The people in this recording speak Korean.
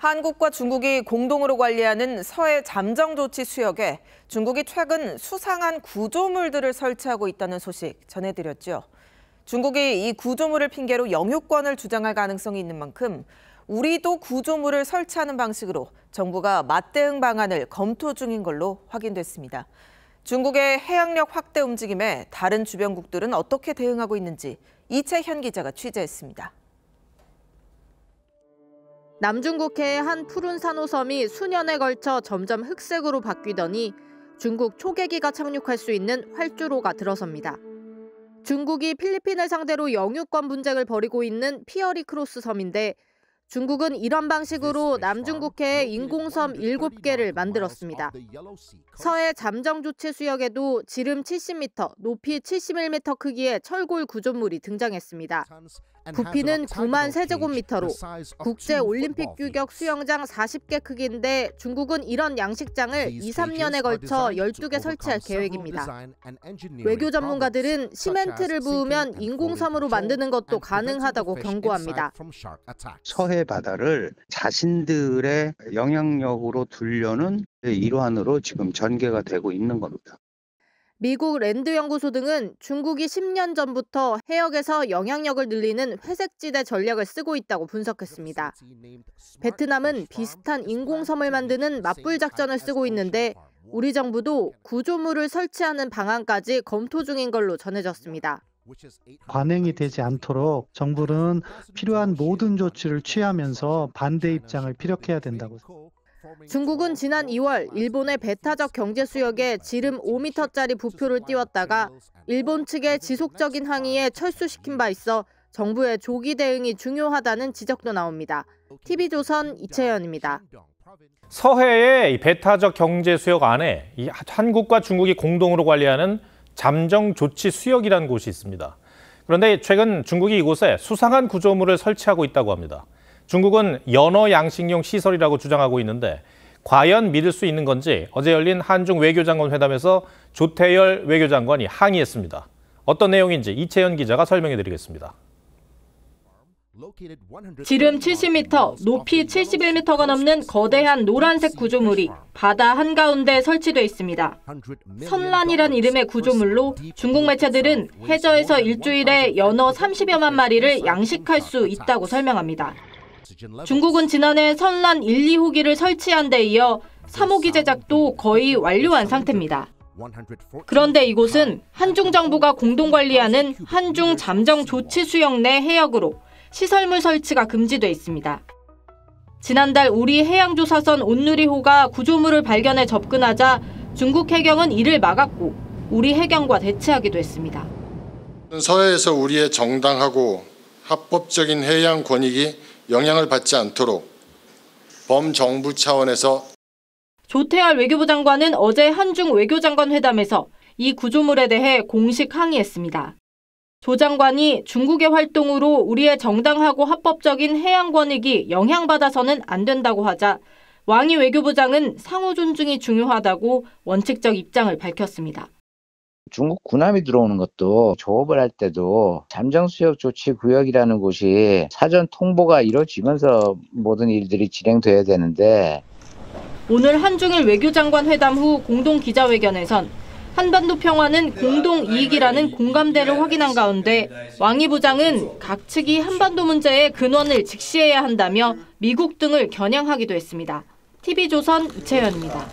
한국과 중국이 공동으로 관리하는 서해 잠정조치 수역에 중국이 최근 수상한 구조물들을 설치하고 있다는 소식 전해드렸죠. 중국이 이 구조물을 핑계로 영유권을 주장할 가능성이 있는 만큼 우리도 구조물을 설치하는 방식으로 정부가 맞대응 방안을 검토 중인 걸로 확인됐습니다. 중국의 해양력 확대 움직임에 다른 주변국들은 어떻게 대응하고 있는지 이채현 기자가 취재했습니다. 남중국해의 한 푸른 산호섬이 수년에 걸쳐 점점 흑색으로 바뀌더니 중국 초계기가 착륙할 수 있는 활주로가 들어섭니다. 중국이 필리핀을 상대로 영유권 분쟁을 벌이고 있는 피어리 크로스 섬인데 중국은 이런 방식으로 남중국해에 인공섬 7개를 만들었습니다. 서해 잠정조치 수역에도 지름 70m, 높이 71m 크기의 철골 구조물이 등장했습니다. 부피는 9만 세제곱미터로 국제올림픽 규격 수영장 40개 크기인데 중국은 이런 양식장을 2-3년에 걸쳐 12개 설치할 계획입니다. 외교 전문가들은 시멘트를 부으면 인공섬으로 만드는 것도 가능하다고 경고합니다. 서해 바다를 자신들의 영향력으로 두려는 일환으로 지금 전개가 되고 있는 겁니다. 미국 랜드연구소 등은 중국이 10년 전부터 해역에서 영향력을 늘리는 회색지대 전략을 쓰고 있다고 분석했습니다. 베트남은 비슷한 인공섬을 만드는 맞불 작전을 쓰고 있는데 우리 정부도 구조물을 설치하는 방안까지 검토 중인 걸로 전해졌습니다. 관행이 되지 않도록 정부는 필요한 모든 조치를 취하면서 반대 입장을 피력해야 된다고. 중국은 지난 2월 일본의 배타적 경제 수역에 지름 5m짜리 부표를 띄웠다가 일본 측의 지속적인 항의에 철수시킨 바 있어 정부의 조기 대응이 중요하다는 지적도 나옵니다. TV조선 이채연입니다. 서해의 배타적 경제 수역 안에 한국과 중국이 공동으로 관리하는 잠정조치 수역이라는 곳이 있습니다. 그런데 최근 중국이 이곳에 수상한 구조물을 설치하고 있다고 합니다. 중국은 연어 양식용 시설이라고 주장하고 있는데 과연 믿을 수 있는 건지 어제 열린 한중 외교장관 회담에서 조태열 외교장관이 항의했습니다. 어떤 내용인지 이채연 기자가 설명해 드리겠습니다. 지름 70m, 높이 71m가 넘는 거대한 노란색 구조물이 바다 한가운데 설치돼 있습니다. 선란이란 이름의 구조물로 중국 매체들은 해저에서 일주일에 연어 30여만 마리를 양식할 수 있다고 설명합니다. 중국은 지난해 선란 1, 2호기를 설치한 데 이어 3호기 제작도 거의 완료한 상태입니다. 그런데 이곳은 한중 정부가 공동 관리하는 한중 잠정 조치 수역 내 해역으로 시설물 설치가 금지돼 있습니다. 지난달 우리 해양조사선 온누리호가 구조물을 발견해 접근하자 중국 해경은 이를 막았고 우리 해경과 대치하기도 했습니다. 서해에서 우리의 정당하고 합법적인 해양 권익이 영향을 받지 않도록 범정부 차원에서 조태열 외교부 장관은 어제 한중 외교장관 회담에서 이 구조물에 대해 공식 항의했습니다. 조 장관이 중국의 활동으로 우리의 정당하고 합법적인 해양 권익이 영향받아서는 안 된다고 하자 왕이 외교부장은 상호 존중이 중요하다고 원칙적 입장을 밝혔습니다. 중국 군함이 들어오는 것도 조업을 할 때도 잠정수역 조치 구역이라는 곳이 사전 통보가 이루어지면서 모든 일들이 진행돼야 되는데 오늘 한중일 외교장관 회담 후 공동 기자회견에선 한반도 평화는 공동 이익이라는 공감대를 확인한 가운데 왕이 부장은 각 측이 한반도 문제의 근원을 직시해야 한다며 미국 등을 겨냥하기도 했습니다. TV조선 이채연입니다.